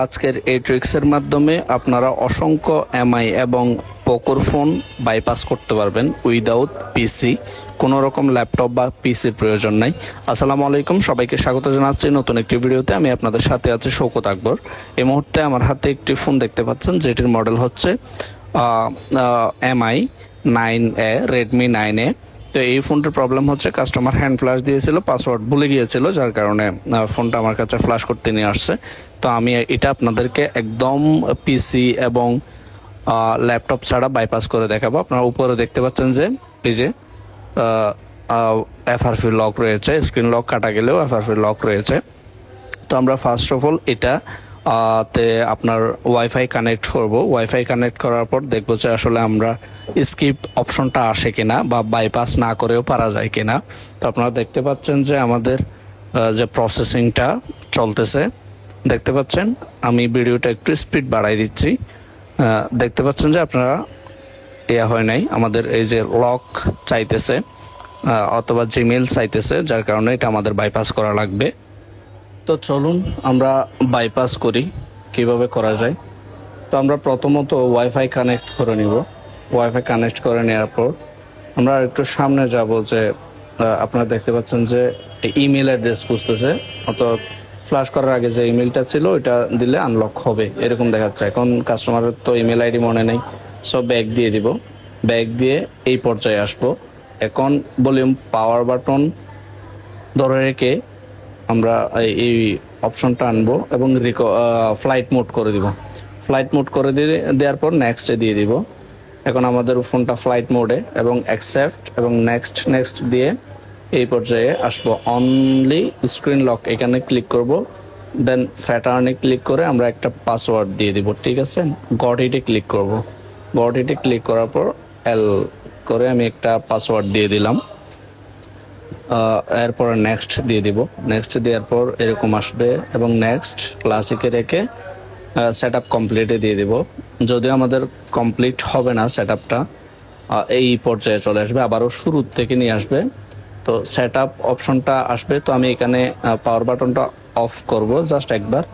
আজকের এই ট্রিক্সের মাধ্যমে আপনারা অসংখ্য এমআই এবং পোকোর ফোন বাইপাস করতে পারবেন উইদাউট পিসি। কোনো রকম ল্যাপটপ বা পিসির প্রয়োজন নাই। আসসালামু আলাইকুম, সবাইকে স্বাগত জানাচ্ছি নতুন একটি ভিডিওতে। আমি আপনাদের সাথে আছি শৌকত আকবর। এই মুহূর্তে আমার হাতে একটি ফোন দেখতে পাচ্ছেন, যেটির মডেল হচ্ছে MI9A, রেডমি 9A। তো এই ফোনটার প্রবলেম হচ্ছে কাস্টমার হ্যান্ড ফ্ল্যাশ দিয়েছিল, পাসওয়ার্ড ভুলে গিয়েছিল, যার কারণে ফোনটা আমার কাছে ফ্ল্যাশ করতে নিয়ে আসছে। তো আমি এটা আপনাদেরকে একদম পিসি এবং ল্যাপটপ ছাড়া বাইপাস করে দেখাবো। আপনারা উপরে দেখতে পাচ্ছেন যে এই যে FRP লক রয়েছে, স্ক্রিন লক কাটা গেলেও FRP লক রয়েছে। তো আমরা ফার্স্ট অফ অল এটা তে আপনার ওয়াইফাই কানেক্ট করব। ওয়াইফাই কানেক্ট করার পর দেখবো যে আসলে আমরা স্কিপ অপশনটা আসে কিনা বা বাইপাস না করেও পারা যায় কিনা। তো আপনারা দেখতে পাচ্ছেন যে আমাদের যে প্রসেসিংটা চলতেছে, দেখতে পাচ্ছেন। আমি ভিডিওটা একটু স্পিড বাড়াই দিচ্ছি। দেখতে পাচ্ছেন যে আপনারা হয় নাই, আমাদের এই যে লক চাইতেছে অথবা জিমেল চাইতেছে, যার কারণে এটা আমাদের বাইপাস করা লাগবে। তো চলুন আমরা বাইপাস করি, কিভাবে করা যায়। তো আমরা প্রথমত ওয়াইফাই কানেক্ট করে নিব। ওয়াইফাই কানেক্ট করে নেওয়ার পর আমরা একটু সামনে যাব, যে আপনারা দেখতে পাচ্ছেন যে ইমেল অ্যাড্রেস খুঁজতেছে, অত ফ্ল্যাশ করার আগে যে ইমেলটা ছিল ওইটা দিলে আনলক হবে এরকম দেখাচ্ছে। এখন কাস্টমারের তো ইমেল আইডি মনে নেই, সব ব্যাক দিয়ে দিব। ব্যাক দিয়ে এই পর্যায়ে আসবো। এখন ভলিউম পাওয়ার বাটন ধরে রেখে আমরা এই অপশনটা আনবো এবং ফ্লাইট মোড করে দিব। ফ্লাইট মোড করে দেওয়ার পর নেক্সটে দিয়ে দিব। এখন আমাদের ফোনটা ফ্লাইট মোডে, এবং অ্যাকসেপ্ট এবং নেক্সট দিয়ে এই পর্যায়ে আসবো। অনলি স্ক্রিন লক এখানে ক্লিক করব, দেন প্যাটার্নে ক্লিক করে আমরা একটা পাসওয়ার্ড দিয়ে দিব। ঠিক আছে, গট ইটে ক্লিক করব। গট ইটে ক্লিক করার পর এল করে আমি একটা পাসওয়ার্ড দিয়ে দিলাম। এরপর নেক্সট দিয়ে দিব। নেক্সট দেওয়ার পর এরকম আসবে, এবং নেক্সট ক্লাসিকে রেখে সেট আপ কমপ্লিটে দিয়ে দিব। যদিও আমাদের কমপ্লিট হবে না, সেট আপটা এই পর্যায়ে চলে আসবে, আবারও শুরুর থেকে নিয়ে আসবে। তো সেট আপ অপশনটা আসবে। তো আমি এখানে পাওয়ার বাটনটা অফ করব জাস্ট একবার,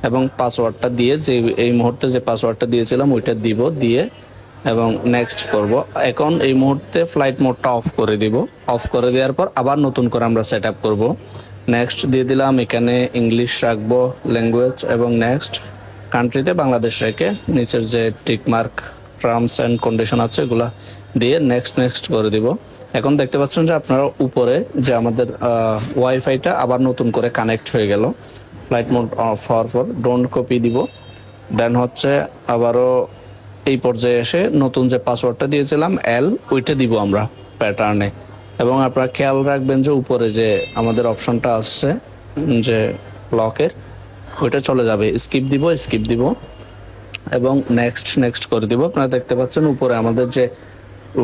এবং পাসওয়ার্ডটা দিয়ে, যে এই মুহূর্তে যে পাসওয়ার্ডটা দিয়েছিলাম ওইটা দিব, দিয়ে এবং নেক্সট করব। এখন এই মুহূর্তে ফ্লাইট মোডটা অফ করে দিব। অফ করে দেওয়ার পর আবার নতুন করে আমরা সেট আপ করবো। নেক্সট দিয়ে দিলাম, এখানে ইংলিশ রাখবো ল্যাঙ্গুয়েজ, এবং নেক্সট কান্ট্রিতে বাংলাদেশ রেখে নিচের যে tick mark terms and condition আছে এগুলা দিয়ে নেক্সট করে দিব। এখন দেখতে পাচ্ছেন যে আপনারা উপরে যে আমাদের ওয়াইফাইটা আবার নতুন করে কানেক্ট হয়ে গেল। ফ্লাইট মোড অফ হওয়ার পর ডোন্ট কপি দিব। দেন হচ্ছে আবারও এই পর্যায়ে এসে নতুন যে পাসওয়ার্ডটা দিয়েছিলাম ওইটা দিব আমরা প্যাটার্নে। এবং আপনারা খেয়াল রাখবেন যে উপরে যে আমাদের অপশনটা আসছে যে লকের, ওইটা চলে যাবে। স্কিপ দিব এবং নেক্সট করে দিব। আপনারা দেখতে পাচ্ছেন উপরে আমাদের যে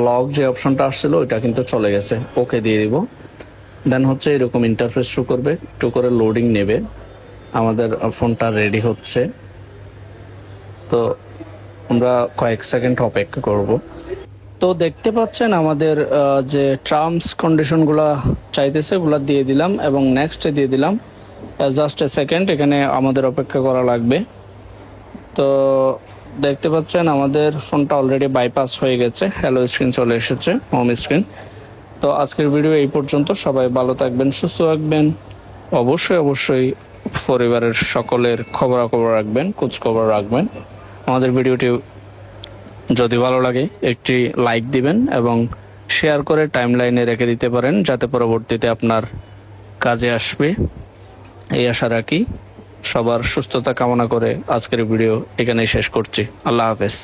লক যে অপশনটা আসছিল ওইটা কিন্তু চলে গেছে। ওকে দিয়ে দিব। দেন হচ্ছে এরকম ইন্টারফেস শো করবে, একটু করে লোডিং নেবে। আমাদের ফোনটা রেডি হচ্ছে, তো আমরা কয়েক সেকেন্ড অপেক্ষা করব। তো দেখতে পাচ্ছেন আমাদের যে টার্মস কন্ডিশনগুলো চাইতেছে ওগুলো দিয়ে দিলাম, এবং নেক্সটে দিয়ে দিলাম। জাস্ট এ সেকেন্ড, এখানে আমাদের অপেক্ষা করা লাগবে। তো দেখতে পাচ্ছেন আমাদের ফোনটা অলরেডি বাইপাস হয়ে গেছে, হ্যালো স্ক্রিন চলে এসেছে, হোম স্ক্রিন। তো আজকের ভিডিও এই পর্যন্ত। সবাই ভালো থাকবেন, সুস্থ থাকবেন। অবশ্যই পরিবারের সকলের খবরাখবর রাখবেন, খোঁজখবর রাখবেন। আমাদের ভিডিওটি যদি ভালো লাগে একটি লাইক দিবেন এবং শেয়ার করে টাইমলাইনে রেখে দিতে পারেন, যাতে পরবর্তীতে আপনার কাজে আসবে, এই আশা রাখি। সবার সুস্থতা কামনা করে আজকের ভিডিও এখানেই শেষ করছি। আল্লাহ হাফেজ।